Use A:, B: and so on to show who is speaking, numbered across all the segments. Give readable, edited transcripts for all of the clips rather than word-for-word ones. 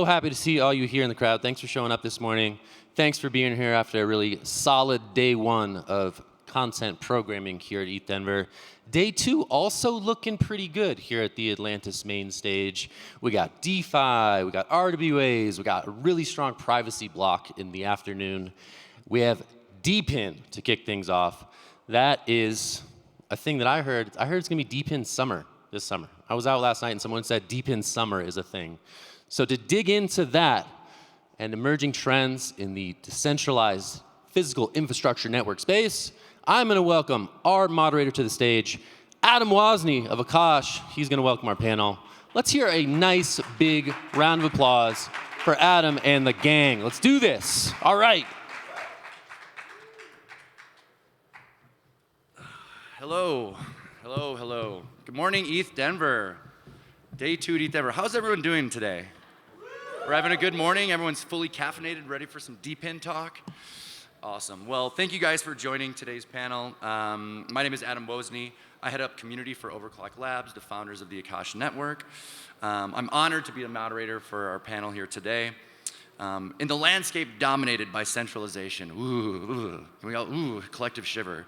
A: So happy to see all you here in the crowd. Thanks for showing up this morning. Thanks for being here after a really solid day one of content programming here at ETHDenver. Day two also looking pretty good here at the Atlantis main stage. We got DeFi, we got RWAs, we got a really strong privacy block in the afternoon. We have DePIN to kick things off. That is a thing that I heard. I heard it's gonna be DePIN summer this summer. I was out last night and someone said DePIN summer is a thing. So to dig into that and emerging trends in the decentralized physical infrastructure network space, I'm going to welcome our moderator to the stage, Adam Wozni of Akash. He's going to welcome our panel. Let's hear a nice big round of applause for Adam and the gang. Let's do this. All right.
B: Hello, hello, hello. Good morning, ETHDenver. Day two at ETHDenver. How's everyone doing today? We're having a good morning. Everyone's fully caffeinated, ready for some DePIN talk. Awesome. Well, thank you guys for joining today's panel. My name is Adam Wozni. I head up community for Overclock Labs, the founders of the Akash network. I'm honored to be the moderator for our panel here today. In the landscape dominated by centralization, collective shiver.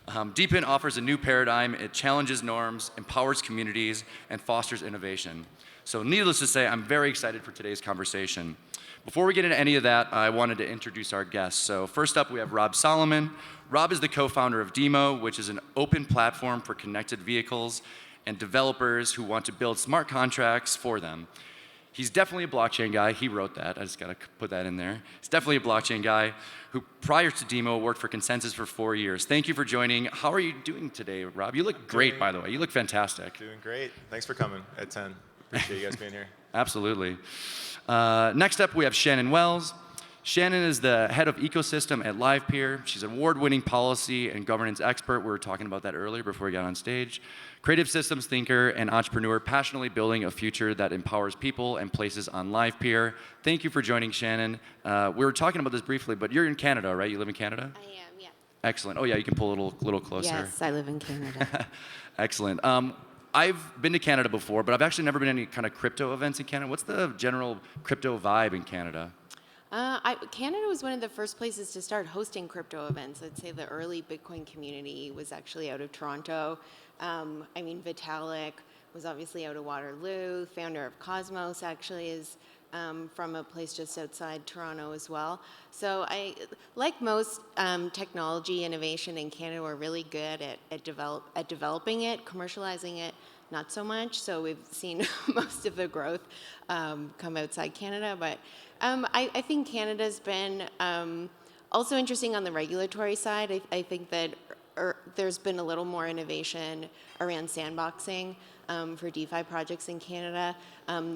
B: DePIN offers a new paradigm. It challenges norms, empowers communities, and fosters innovation. So needless to say, I'm very excited for today's conversation. Before we get into any of that, I wanted to introduce our guests. So first up, we have Rob Solomon. Rob is the co-founder of DIMO, which is an open platform for connected vehicles and developers who want to build smart contracts for them. He's definitely a blockchain guy. He wrote that. I just got to put that in there. He's definitely a blockchain guy who, prior to DIMO, worked for Consensus for 4 years. Thank you for joining. How are you doing today, Rob? You look great, by the way. You look fantastic.
C: Doing great. Thanks for coming at 10. Appreciate you guys being here.
B: Absolutely. Next up, we have Shannon Wells. Shannon is the head of ecosystem at Livepeer. She's an award-winning policy and governance expert. We were talking about that earlier before we got on stage. Creative systems thinker and entrepreneur, passionately building a future that empowers people and places on Livepeer. Thank you for joining, Shannon. We were talking about this briefly, but you're in Canada, right? You live in Canada?
D: I am, yeah.
B: Excellent. Oh yeah, you can pull a little closer.
D: Yes, I live in Canada.
B: Excellent. I've been to Canada before, but I've actually never been to any kind of crypto events in Canada. What's the general crypto vibe in Canada?
D: Canada was one of the first places to start hosting crypto events. I'd say the early Bitcoin community was actually out of Toronto. Vitalik was obviously out of Waterloo. Founder of Cosmos actually is from a place just outside Toronto as well. So like most technology innovation in Canada, we're really good at developing it, commercializing it, not so much. So we've seen most of the growth come outside Canada. But I think Canada's been also interesting on the regulatory side. I think that there's been a little more innovation around sandboxing for DeFi projects in Canada.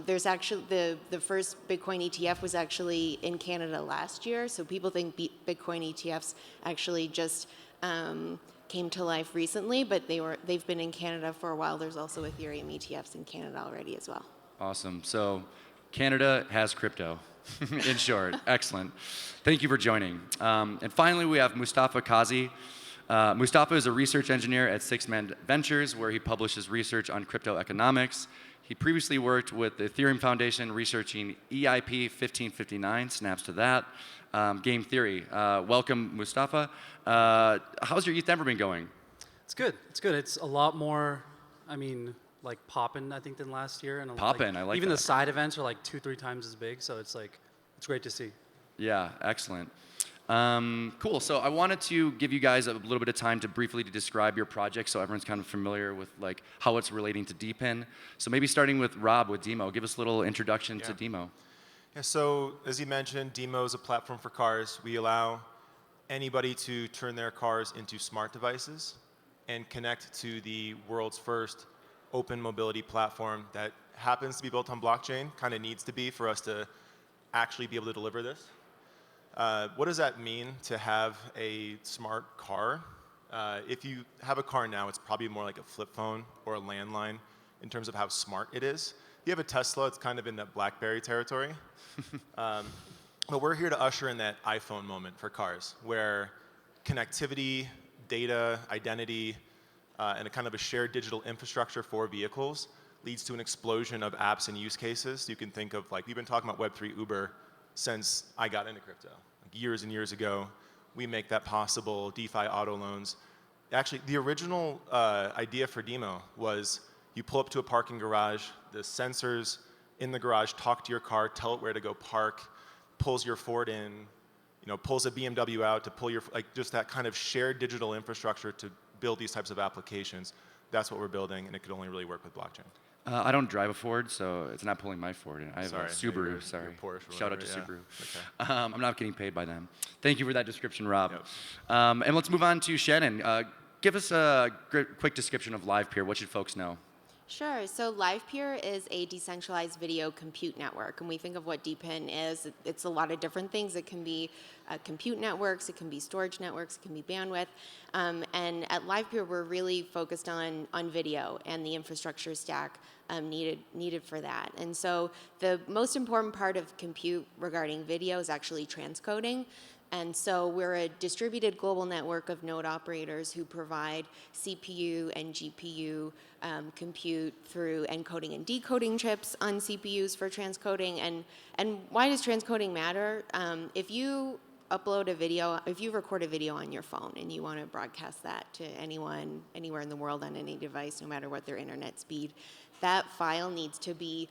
D: There's actually the first Bitcoin ETF was actually in Canada last year. So people think Bitcoin ETFs actually just came to life recently, but they've been in Canada for a while. There's also Ethereum ETFs in Canada already as well.
B: Awesome. So Canada has crypto, in short. Excellent. Thank you for joining. And finally, we have Mustafa Kazi. Mustafa is a research engineer at Six Man Ventures, where he publishes research on crypto economics. He previously worked with the Ethereum Foundation researching EIP 1559, snaps to that, game theory. Welcome, Mustafa. How's your ETHDenver been going?
E: It's good. It's good. It's a lot more, like poppin', I think, than last year. And
B: Poppin', I like
E: even
B: that.
E: The side events are like 2-3 times as big, so it's great to see.
B: Yeah, excellent. Cool. So I wanted to give you guys a little bit of time to briefly describe your project so everyone's kind of familiar with like how it's relating to DePIN. So maybe starting with Rob with DIMO. Give us a little introduction to DIMO.
C: Yeah, so as you mentioned, DIMO is a platform for cars. We allow anybody to turn their cars into smart devices and connect to the world's first open mobility platform that happens to be built on blockchain, kind of needs to be for us to actually be able to deliver this. What does that mean to have a smart car? If you have a car now, it's probably more like a flip phone or a landline in terms of how smart it is. If you have a Tesla, it's kind of in that BlackBerry territory. But we're here to usher in that iPhone moment for cars, where connectivity, data, identity, and a kind of a shared digital infrastructure for vehicles leads to an explosion of apps and use cases. You can think of, like, we've been talking about Web3 Uber since I got into crypto. Like, years and years ago, we make that possible, DeFi auto loans. Actually, the original idea for DIMO was you pull up to a parking garage, the sensors in the garage talk to your car, tell it where to go park, pulls your Ford in, pulls a BMW out to pull your, like, just that kind of shared digital infrastructure to build these types of applications. That's what we're building, and it could only really work with blockchain.
B: I don't drive a Ford, so it's not pulling my Ford in. I have a Subaru,
C: your
B: sorry.
C: Porsche
B: Shout out to
C: whatever,
B: Subaru.
C: Okay.
B: I'm not getting paid by them. Thank you for that description, Rob.
C: Yep.
B: And let's move on to Shannon. Give us a quick description of Livepeer. What should folks know?
D: Sure. So Livepeer is a decentralized video compute network, and we think of what DePIN is. It's a lot of different things. It can be compute networks, it can be storage networks, it can be bandwidth. And at Livepeer, we're really focused on video and the infrastructure stack needed for that. And so the most important part of compute regarding video is actually transcoding. And so we're a distributed global network of node operators who provide CPU and GPU compute through encoding and decoding chips on CPUs for transcoding. And why does transcoding matter? If you upload a video, if you record a video on your phone and you want to broadcast that to anyone, anywhere in the world on any device, no matter what their internet speed, that file needs to be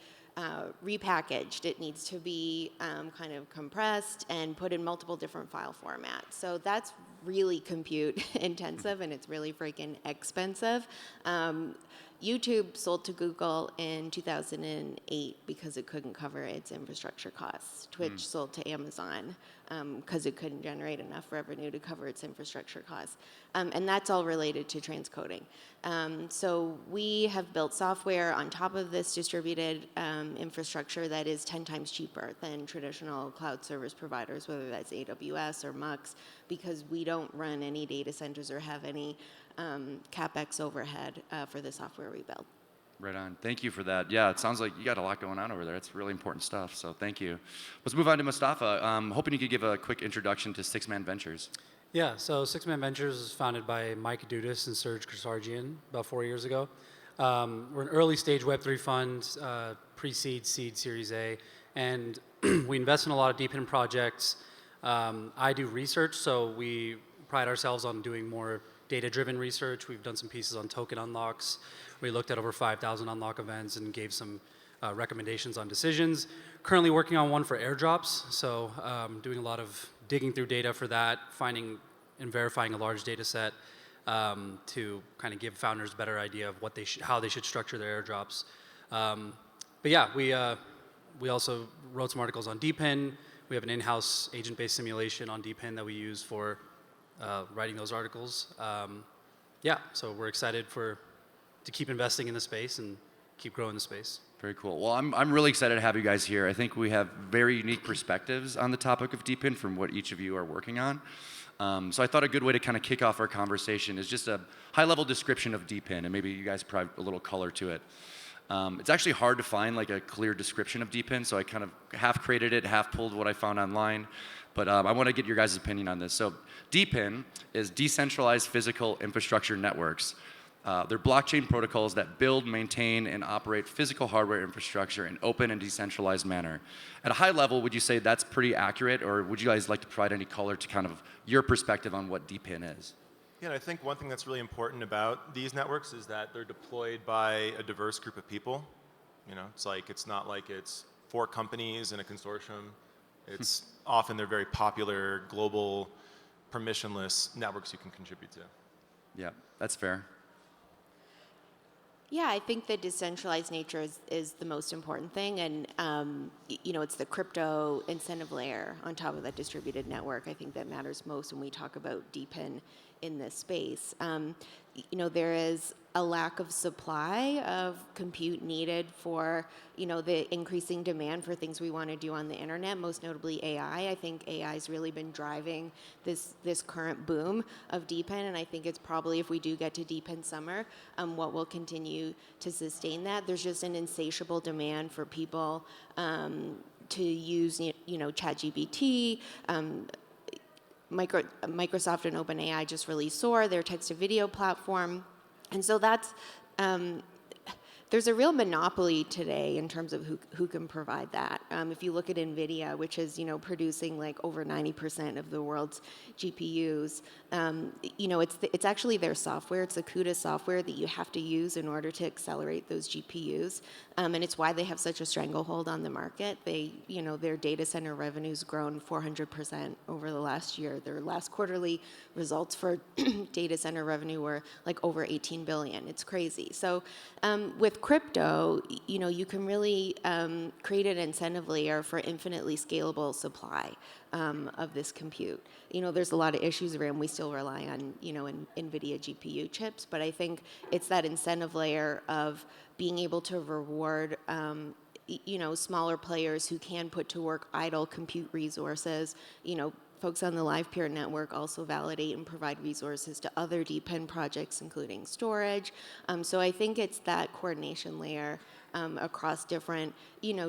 D: repackaged. It needs to be kind of compressed and put in multiple different file formats. So that's really compute intensive, and it's really freaking expensive. YouTube sold to Google in 2008 because it couldn't cover its infrastructure costs. Twitch sold to Amazon because it couldn't generate enough revenue to cover its infrastructure costs. And that's all related to transcoding. So we have built software on top of this distributed infrastructure that is 10 times cheaper than traditional cloud service providers, whether that's AWS or MUX, because we don't run any data centers or have any CapEx overhead for the software we build.
B: Right on. Thank you for that. Yeah, it sounds like you got a lot going on over there. It's really important stuff, so thank you. Let's move on to Mustafa. Hoping you could give a quick introduction to Six Man Ventures.
E: Yeah, so Six Man Ventures was founded by Mike Dudas and Serge Karsargian about 4 years ago. We're an early stage Web3 fund, pre-seed, seed, Series A, and we invest in a lot of DePIN projects. I do research, so we pride ourselves on doing more data-driven research. We've done some pieces on token unlocks. We looked at over 5,000 unlock events and gave some recommendations on decisions. Currently working on one for airdrops, so doing a lot of digging through data for that, finding and verifying a large data set to kind of give founders a better idea of what how they should structure their airdrops. But yeah, we also wrote some articles on DePIN. We have an in-house agent-based simulation on DePIN that we use for writing those articles. Yeah, so we're excited to keep investing in the space and keep growing the space.
B: Very cool. Well, I'm really excited to have you guys here. I think we have very unique perspectives on the topic of DePIN from what each of you are working on. So I thought a good way to kind of kick off our conversation is just a high-level description of DePIN, and maybe you guys provide a little color to it. It's actually hard to find like a clear description of DePIN, so I kind of half created it, half pulled what I found online. But I want to get your guys' opinion on this. So DePIN is decentralized physical infrastructure networks. They're blockchain protocols that build, maintain, and operate physical hardware infrastructure in open and decentralized manner. At a high level, would you say that's pretty accurate, or would you guys like to provide any color to kind of your perspective on what DePIN is?
C: Yeah, and I think one thing that's really important about these networks is that they're deployed by a diverse group of people. It's not like it's 4 companies in a consortium. It's often they're very popular, global, permissionless networks you can contribute to.
B: Yeah, that's fair.
D: Yeah, I think the decentralized nature is the most important thing, and it's the crypto incentive layer on top of that distributed network. I think that matters most when we talk about DePIN in this space. There is a lack of supply of compute needed for the increasing demand for things we want to do on the internet, most notably AI. I think AI has really been driving this current boom of DePIN, and I think it's probably, if we do get to DePIN summer, what will continue to sustain that. There's just an insatiable demand for people to use ChatGPT. Microsoft and OpenAI just released Soar, their text-to-video platform. And so that's there's a real monopoly today in terms of who can provide that. If you look at NVIDIA, which is producing like over 90% of the world's GPUs, it's actually their software. It's the CUDA software that you have to use in order to accelerate those GPUs, and it's why they have such a stranglehold on the market. Their data center revenue's grown 400% over the last year. Their last quarterly results for data center revenue were like over 18 billion. It's crazy. So with crypto, you can really create an incentive layer for infinitely scalable supply of this compute. There's a lot of issues around. We still rely on NVIDIA GPU chips, but I think it's that incentive layer of being able to reward smaller players who can put to work idle compute resources. Folks on the Livepeer network also validate and provide resources to other DePIN projects, including storage. So I think it's that coordination layer across different,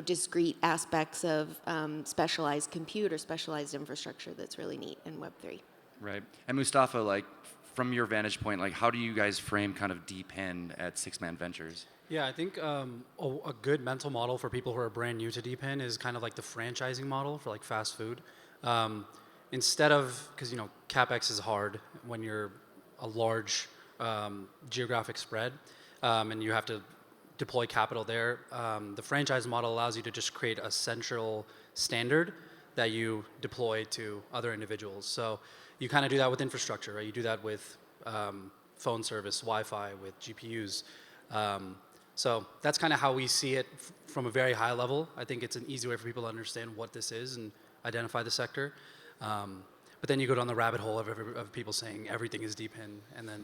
D: discrete aspects of specialized compute or specialized infrastructure that's really neat in Web3.
B: Right. And Mustafa, like, from your vantage point, like, how do you guys frame kind of DePIN at Six Man Ventures?
E: Yeah, I think a good mental model for people who are brand new to DePIN is kind of like the franchising model for like fast food. Instead of, because CapEx is hard when you're a large geographic spread, and you have to deploy capital there. The franchise model allows you to just create a central standard that you deploy to other individuals. So you kind of do that with infrastructure, right? You do that with phone service, Wi-Fi, with GPUs. So that's kind of how we see it from a very high level. I think it's an easy way for people to understand what this is and identify the sector. But then you go down the rabbit hole of people saying everything is DePIN, and then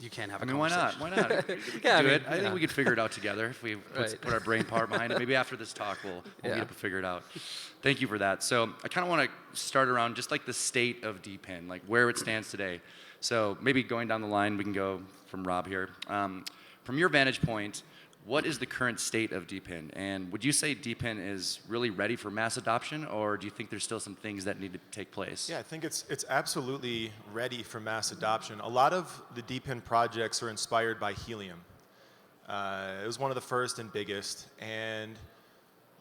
E: you can't have a conversation.
B: Why not? We can do it. I think we could figure it out together if we put our brain power behind it. Maybe after this talk, we'll get able to figure it out. Thank you for that. So I kind of want to start around just like the state of DePIN, like where it stands today. So maybe going down the line, we can go from Rob here. From your vantage point, what is the current state of DePIN? And would you say DePIN is really ready for mass adoption, or do you think there's still some things that need to take place?
C: Yeah, I think it's absolutely ready for mass adoption. A lot of the DePIN projects are inspired by Helium. It was one of the first and biggest, and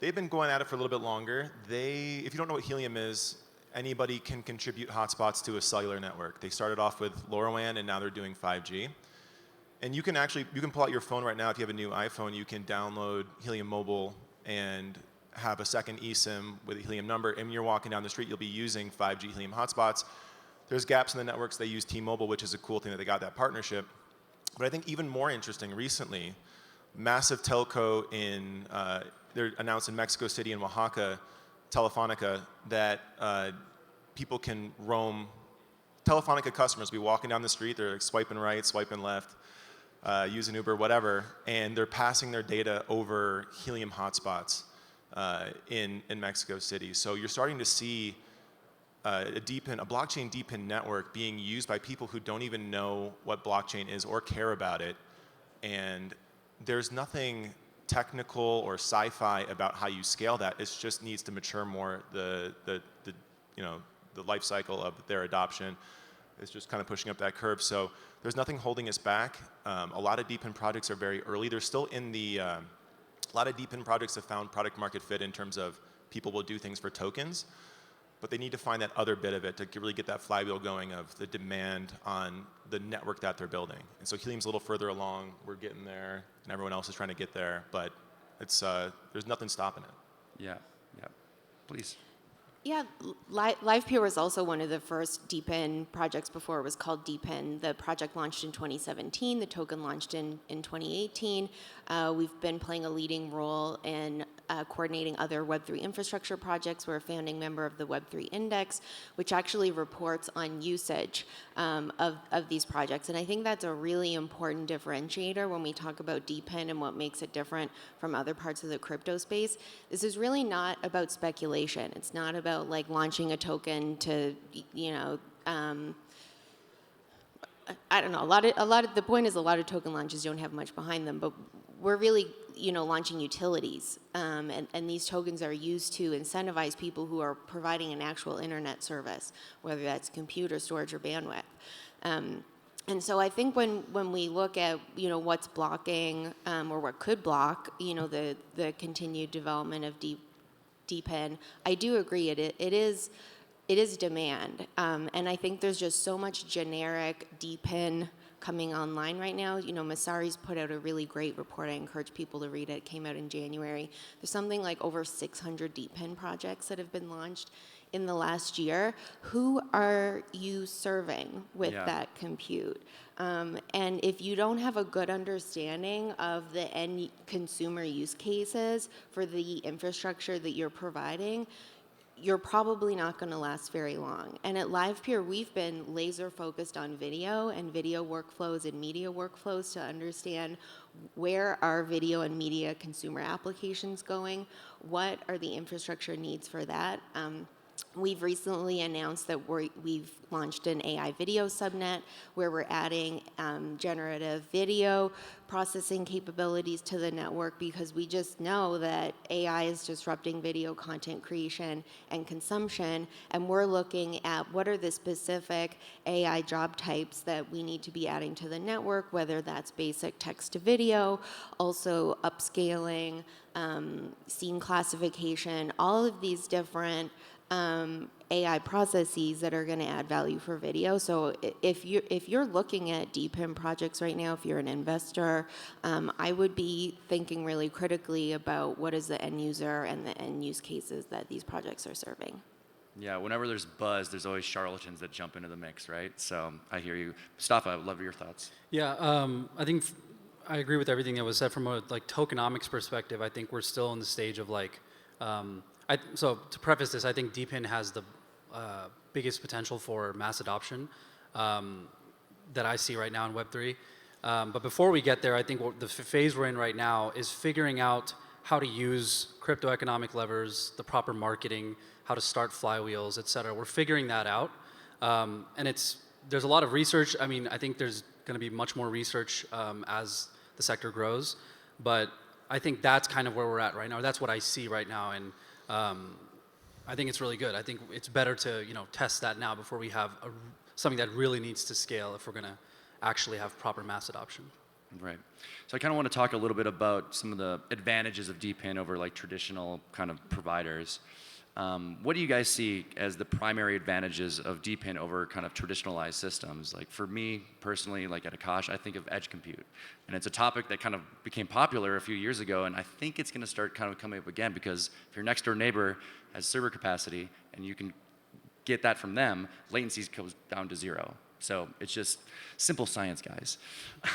C: they've been going at it for a little bit longer. If you don't know what Helium is, anybody can contribute hotspots to a cellular network. They started off with LoRaWAN, and now they're doing 5G. And you can pull out your phone right now. If you have a new iPhone, you can download Helium Mobile and have a second eSIM with a Helium number. And when you're walking down the street, you'll be using 5G Helium hotspots. There's gaps in the networks. They use T-Mobile, which is a cool thing that they got that partnership. But I think even more interesting, recently, massive telco they're announced in Mexico City and Oaxaca, Telefonica, that people can roam. Telefonica customers will be walking down the street. They're like swiping right, swiping left. Using Uber, whatever, and they're passing their data over Helium hotspots in Mexico City. So you're starting to see a blockchain DePIN network being used by people who don't even know what blockchain is or care about it. And there's nothing technical or sci-fi about how you scale that. It just needs to mature more. The life cycle of their adoption is just kind of pushing up that curve. So there's nothing holding us back. A lot of DePIN projects are very early. They're still in a lot of DePIN projects have found product market fit in terms of people will do things for tokens, but they need to find that other bit of it to really get that flywheel going of the demand on the network that they're building. And so Helium's a little further along. We're getting there, and everyone else is trying to get there, but there's nothing stopping it.
B: Yeah. Please.
D: Yeah, Livepeer was also one of the first DePIN projects before it was called DePIN. The project launched in 2017. The token launched in 2018. We've been playing a leading role in coordinating other Web3 infrastructure projects. We're a founding member of the Web3 Index, which actually reports on usage of these projects. And I think that's a really important differentiator when we talk about DePIN and what makes it different from other parts of the crypto space. This is really not about speculation. It's not about like launching a token to, I don't know. The point is a lot of token launches don't have much behind them, but we're really, launching utilities, and these tokens are used to incentivize people who are providing an actual internet service, whether that's computer storage or bandwidth. And so I think when we look at what's blocking or what could block the continued development of DePIN, I do agree it is demand, and I think there's just so much generic DePIN coming online right now. Masari's put out a really great report. I encourage people to read it. It came out in January. There's something like over 600 DePIN projects that have been launched in the last year. Who are you serving with that compute? And if you don't have a good understanding of the end consumer use cases for the infrastructure that you're providing, you're probably not going to last very long. And at Livepeer, we've been laser focused on video and video workflows and media workflows to understand where are video and media consumer applications going, what are the infrastructure needs for that. We've recently announced that we've launched an AI video subnet where we're adding generative video processing capabilities to the network, because we just know that AI is disrupting video content creation and consumption, and we're looking at what are the specific AI job types that we need to be adding to the network, whether that's basic text to video, also upscaling, scene classification, all of these different AI processes that are going to add value for video. So if you're looking at DePIN projects right now, if you're an investor, I would be thinking really critically about what is the end user and the end use cases that these projects are serving.
B: Yeah, whenever there's buzz, there's always charlatans that jump into the mix, right? So I hear you. Mustafa, I would love your thoughts.
E: Yeah, I think I agree with everything that was said. From a tokenomics perspective, I think we're still in the stage of so to preface this, I think DePIN has the biggest potential for mass adoption that I see right now in Web3. But before we get there, I think the phase we're in right now is figuring out how to use crypto economic levers, the proper marketing, how to start flywheels, et cetera. We're figuring that out. And there's a lot of research. I mean, I think there's going to be much more research as the sector grows. But I think that's kind of where we're at right now. That's what I see right now. And I think it's really good. I think it's better to test that now before we have something that really needs to scale if we're going to actually have proper mass adoption.
B: Right. So I kind of want to talk a little bit about some of the advantages of DePIN over traditional kind of providers. What do you guys see as the primary advantages of DePIN over kind of traditionalized systems? Like for me personally, like at Akash, I think of edge compute. And it's a topic that kind of became popular a few years ago, and I think it's going to start kind of coming up again, because if your next door neighbor has server capacity and you can get that from them, latency goes down to 0. So it's just simple science, guys.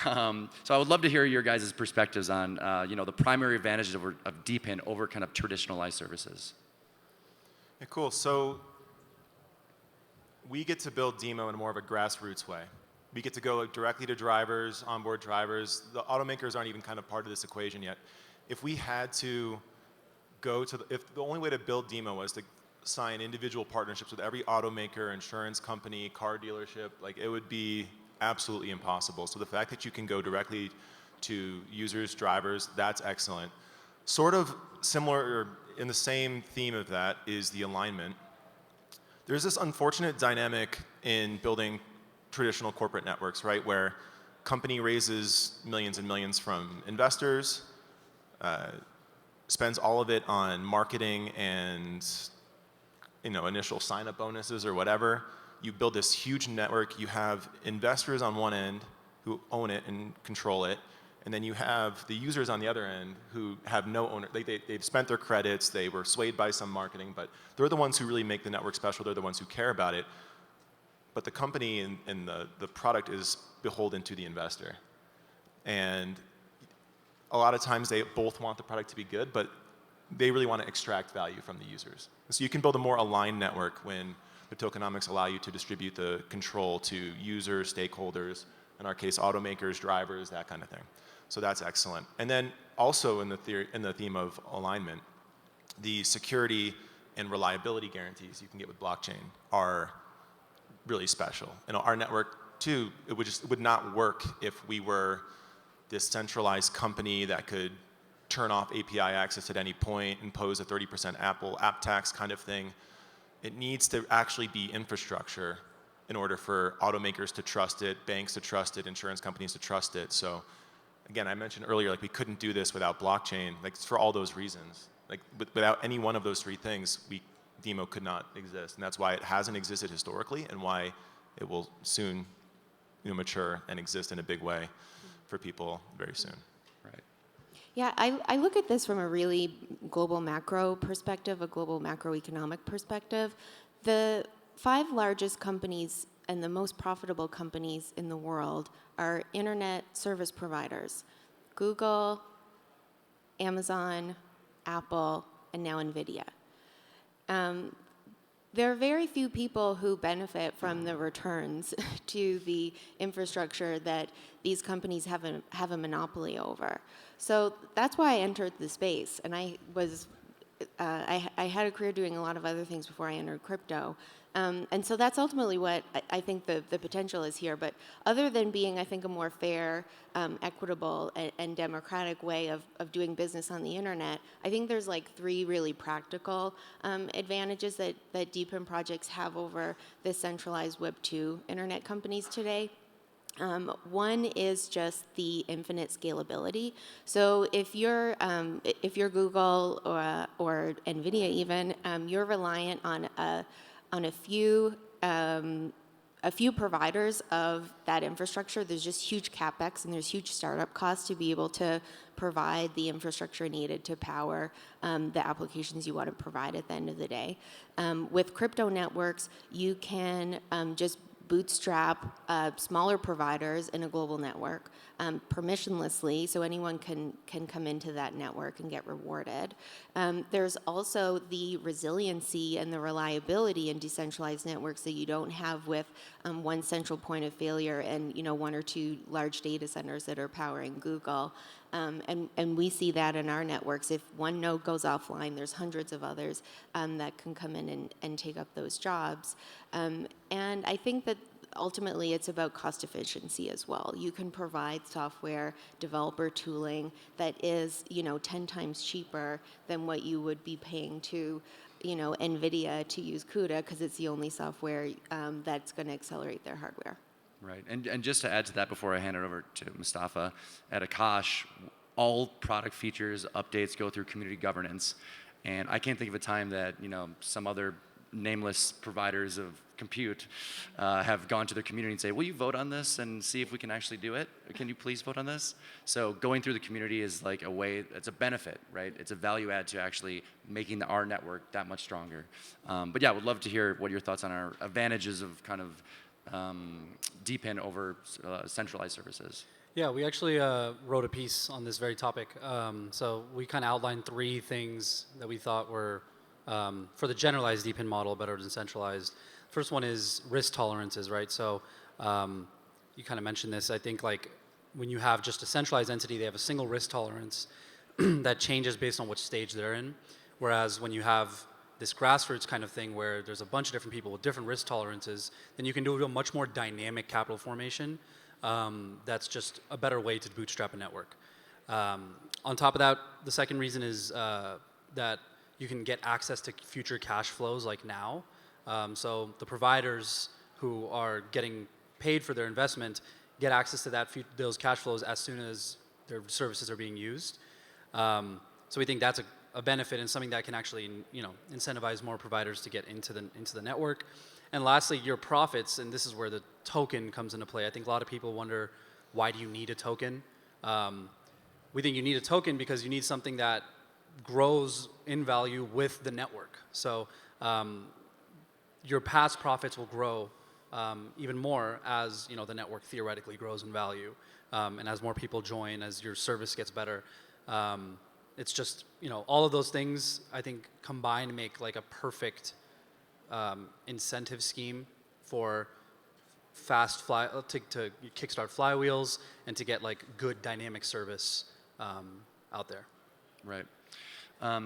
B: So I would love to hear your guys' perspectives on the primary advantages of DePIN over kind of traditionalized services.
C: Yeah, cool. So we get to build DIMO in more of a grassroots way. We get to go directly to drivers, onboard drivers. The automakers aren't even kind of part of this equation yet. If we had to go to, if the only way to build DIMO was to sign individual partnerships with every automaker, insurance company, car dealership, it would be absolutely impossible. So the fact that you can go directly to users, drivers, that's excellent. Sort of similar, or in the same theme of that, is the alignment. There's this unfortunate dynamic in building traditional corporate networks, right, where company raises millions and millions from investors, spends all of it on marketing and initial sign-up bonuses or whatever. You build this huge network. You have investors on one end who own it and control it, and then you have the users on the other end who have no owner. They've spent their credits. They were swayed by some marketing, but they're the ones who really make the network special. They're the ones who care about it. But the company and the product is beholden to the investor. And a lot of times they both want the product to be good, but they really want to extract value from the users. So you can build a more aligned network when the tokenomics allow you to distribute the control to users, stakeholders, in our case, automakers, drivers, that kind of thing. So that's excellent. And then also in the theme of alignment, the security and reliability guarantees you can get with blockchain are really special. Our network too, it would not work if we were this centralized company that could turn off API access at any point, impose a 30% Apple app tax kind of thing. It needs to actually be infrastructure in order for automakers to trust it, banks to trust it, insurance companies to trust it. So again, I mentioned earlier, like we couldn't do this without blockchain, like for all those reasons. Like without any one of those three things, DIMO could not exist. And that's why it hasn't existed historically and why it will soon mature and exist in a big way for people very soon.
B: Right.
D: Yeah, I look at this from a really global macro perspective, a global macroeconomic perspective. The 5 largest companies and the most profitable companies in the world are internet service providers: Google, Amazon, Apple, and now NVIDIA. There are very few people who benefit from the returns to the infrastructure that these companies have a monopoly over. So that's why I entered the space, and I had a career doing a lot of other things before I entered crypto. And so that's ultimately what I think the potential is here. But other than being, I think, a more fair, equitable, and democratic way of doing business on the internet, I think there's like 3 really practical advantages that DePIN projects have over the centralized Web 2 internet companies today. One is just the infinite scalability. So if you're Google or NVIDIA even, you're reliant on a few providers of that infrastructure. There's just huge capex and there's huge startup costs to be able to provide the infrastructure needed to power the applications you want to provide at the end of the day. With crypto networks, you can just bootstrap smaller providers in a global network permissionlessly, so anyone can come into that network and get rewarded. There's also the resiliency and the reliability in decentralized networks that you don't have with one central point of failure and 1 or 2 large data centers that are powering Google. And we see that in our networks. If one node goes offline, there's hundreds of others that can come in and take up those jobs. And I think that ultimately it's about cost efficiency as well. You can provide software developer tooling that is 10 times cheaper than what you would be paying to NVIDIA to use CUDA, because it's the only software that's going to accelerate their hardware.
B: Right, and just to add to that before I hand it over to Mustafa, at Akash, all product features, updates go through community governance. And I can't think of a time that some other nameless providers of compute have gone to their community and say, will you vote on this and see if we can actually do it? Can you please vote on this? So going through the community is like a way, it's a benefit, right? It's a value add to actually making our network that much stronger. But yeah, would love to hear what your thoughts on our advantages of kind of DePIN over centralized services.
E: Yeah, we actually wrote a piece on this very topic. So we kind of outlined 3 things that we thought were, for the generalized DePIN model, better than centralized. First one is risk tolerances, right? So you kind of mentioned this. I think like when you have just a centralized entity, they have a single risk tolerance that changes based on which stage they're in. Whereas when you have this grassroots kind of thing where there's a bunch of different people with different risk tolerances, then you can do a much more dynamic capital formation. That's just a better way to bootstrap a network. On top of that, the second reason is that you can get access to future cash flows like now. So the providers who are getting paid for their investment get access to those cash flows as soon as their services are being used. So we think that's a benefit and something that can actually incentivize more providers to get into the network. And lastly, your profits, and this is where the token comes into play. I think a lot of people wonder, why do you need a token? We think you need a token because you need something that grows in value with the network. So your past profits will grow even more as the network theoretically grows in value, and as more people join, as your service gets better. It's just all of those things I think combine to make like a perfect incentive scheme for to kickstart flywheels and to get like good dynamic service out there.
B: Right.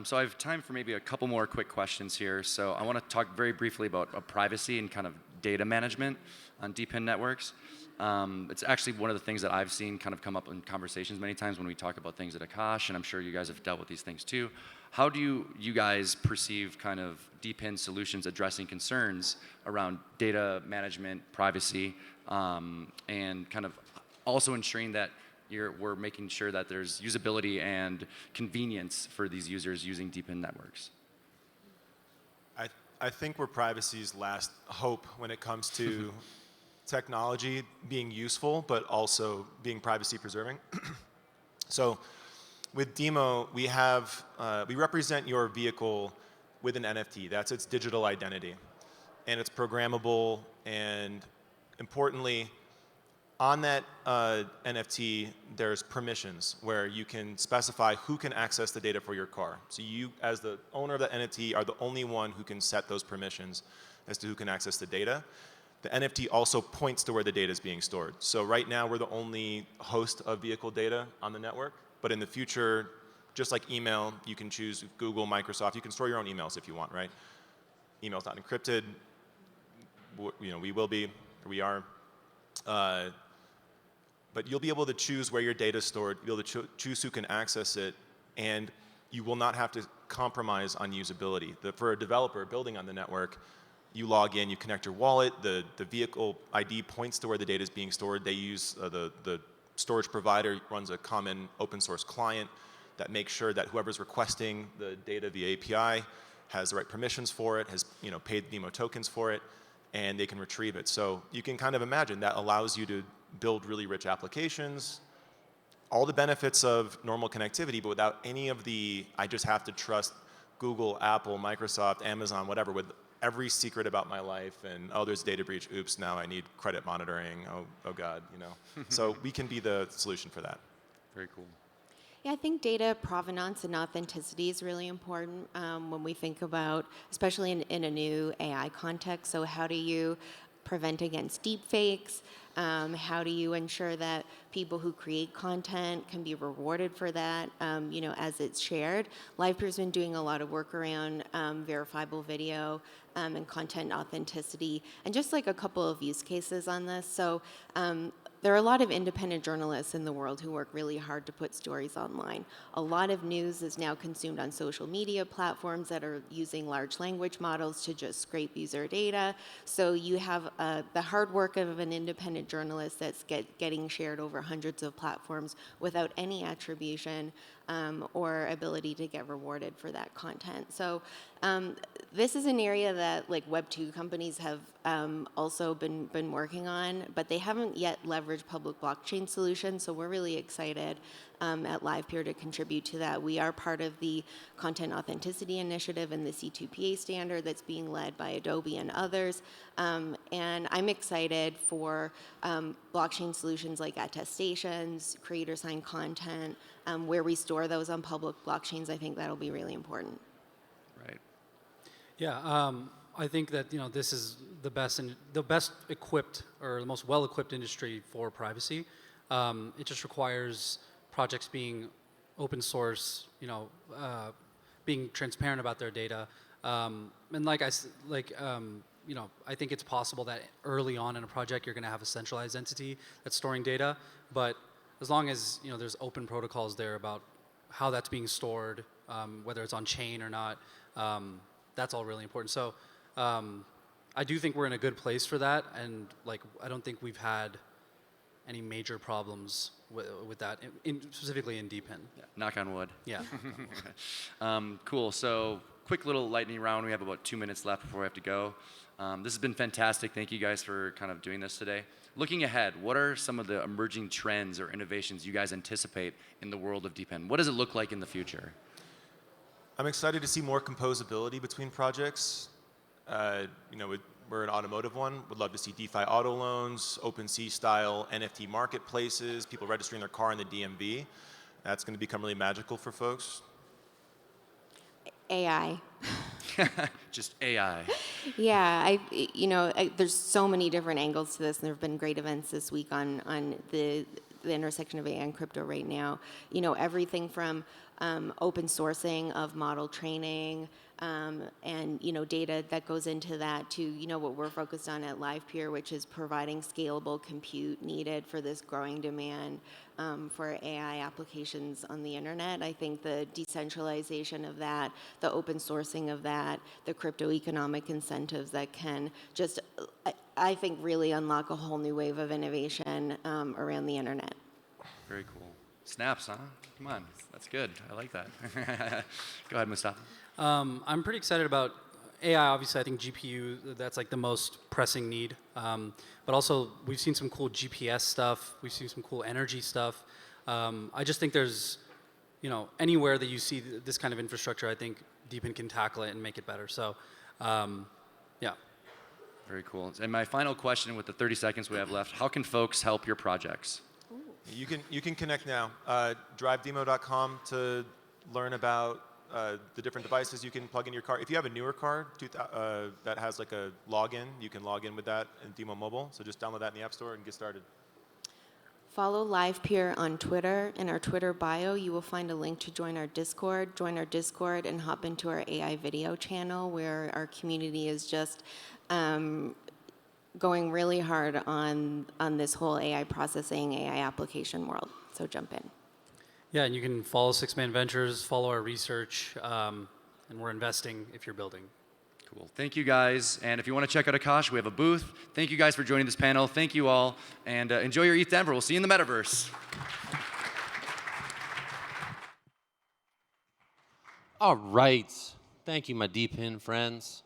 B: So I have time for maybe a couple more quick questions here. So I want to talk very briefly about privacy and kind of data management on DePIN networks. It's actually one of the things that I've seen kind of come up in conversations many times when we talk about things at Akash, and I'm sure you guys have dealt with these things too. How do you guys perceive kind of DePIN solutions addressing concerns around data management, privacy, and kind of also ensuring that we're making sure that there's usability and convenience for these users using DePIN networks?
C: I think we're privacy's last hope when it comes to technology being useful, but also being privacy preserving. So with DIMO, we represent your vehicle with an NFT. That's its digital identity. And it's programmable, and importantly, on that NFT, there's permissions where you can specify who can access the data for your car. So you, as the owner of the NFT, are the only one who can set those permissions as to who can access the data. The NFT also points to where the data is being stored. So right now, we're the only host of vehicle data on the network. But in the future, just like email, you can choose Google, Microsoft. You can store your own emails if you want, right? Email's not encrypted. We will be, or we are. But you'll be able to choose where your data is stored, you'll be able to choose who can access it, and you will not have to compromise on usability. For a developer building on the network, you log in, you connect your wallet, the vehicle ID points to where the data is being stored. They use the storage provider runs a common open source client that makes sure that whoever's requesting the data via API has the right permissions for it, has paid DIMO tokens for it, and they can retrieve it. So you can kind of imagine that allows you to build really rich applications, all the benefits of normal connectivity, but without any of the, I just have to trust Google, Apple, Microsoft, Amazon, whatever, with every secret about my life, and oh, there's data breach, oops, now I need credit monitoring, oh God, So we can be the solution for that.
B: Very cool.
D: Yeah, I think data provenance and authenticity is really important when we think about, especially in a new AI context. So how do you prevent against deep fakes? How do you ensure that people who create content can be rewarded for that, as it's shared? Livepeer's been doing a lot of work around verifiable video and content authenticity, and just like a couple of use cases on this. So there are a lot of independent journalists in the world who work really hard to put stories online. A lot of news is now consumed on social media platforms that are using large language models to just scrape user data. So you have the hard work of an independent journalist that's getting shared over hundreds of platforms without any attribution or ability to get rewarded for that content. So this is an area that like Web 2 companies have also been working on, but they haven't yet leveraged public blockchain solutions. So we're really excited at Livepeer to contribute to that. We are part of the Content Authenticity Initiative and the C2PA standard that's being led by Adobe and others. And I'm excited for blockchain solutions like attestations, creator-signed content, where we store those on public blockchains. I think that'll be really important.
B: Right.
E: Yeah, I think that this is the best equipped or the most well-equipped industry for privacy. It just requires projects being open source, being transparent about their data, and I think it's possible that early on in a project you're going to have a centralized entity that's storing data, but as long as there's open protocols there about how that's being stored, whether it's on chain or not, that's all really important. So I do think we're in a good place for that, and I don't think we've had any major problems with that, specifically in DePIN.
B: Yeah, knock on wood.
E: Yeah.
B: Cool. So quick little lightning round. We have about 2 minutes left before we have to go. This has been fantastic. Thank you guys for kind of doing this today. Looking ahead, what are some of the emerging trends or innovations you guys anticipate in the world of DePIN? What does it look like in the future?
C: I'm excited to see more composability between projects. We're an automotive one. Would love to see DeFi auto loans, OpenSea style NFT marketplaces, people registering their car in the DMV. That's going to become really magical for folks.
D: AI.
B: Just AI.
D: Yeah, there's so many different angles to this, and there have been great events this week on the the intersection of AI and crypto right now. You know, everything from open sourcing of model training and, you know, data that goes into that to, you know, what we're focused on at Livepeer, which is providing scalable compute needed for this growing demand for AI applications on the internet. I think the decentralization of that, the open sourcing of that, the crypto economic incentives that can just, I think, really unlock a whole new wave of innovation around the internet.
B: Very cool. Snaps, huh? Come on, that's good. I like that. Go ahead, Mustafa.
E: I'm pretty excited about AI. Obviously, I think GPU, that's like the most pressing need. But also, we've seen some cool GPS stuff. We've seen some cool energy stuff. I just think there's, you know, anywhere that you see this kind of infrastructure, I think DePIN can tackle it and make it better. So, yeah.
B: Very cool. And my final question with the 30 seconds we have left, how can folks help your projects?
C: You can connect now. DriveDemo.com to learn about the different devices you can plug in your car. If you have a newer car that has like a login, you can log in with that in DIMO Mobile. So just download that in the App Store and get started.
D: Follow Livepeer on Twitter. In our Twitter bio, you will find a link to join our Discord. Join our Discord and hop into our AI video channel where our community is just going really hard on this whole AI processing, AI application world. So jump in.
E: Yeah, and you can follow Six Man Ventures, follow our research, and we're investing if you're building.
B: Cool. Thank you, guys. And if you want to check out Akash, we have a booth. Thank you guys for joining this panel. Thank you all. And enjoy your ETHDenver. We'll see you in the metaverse.
A: All right. Thank you, my DePIN friends.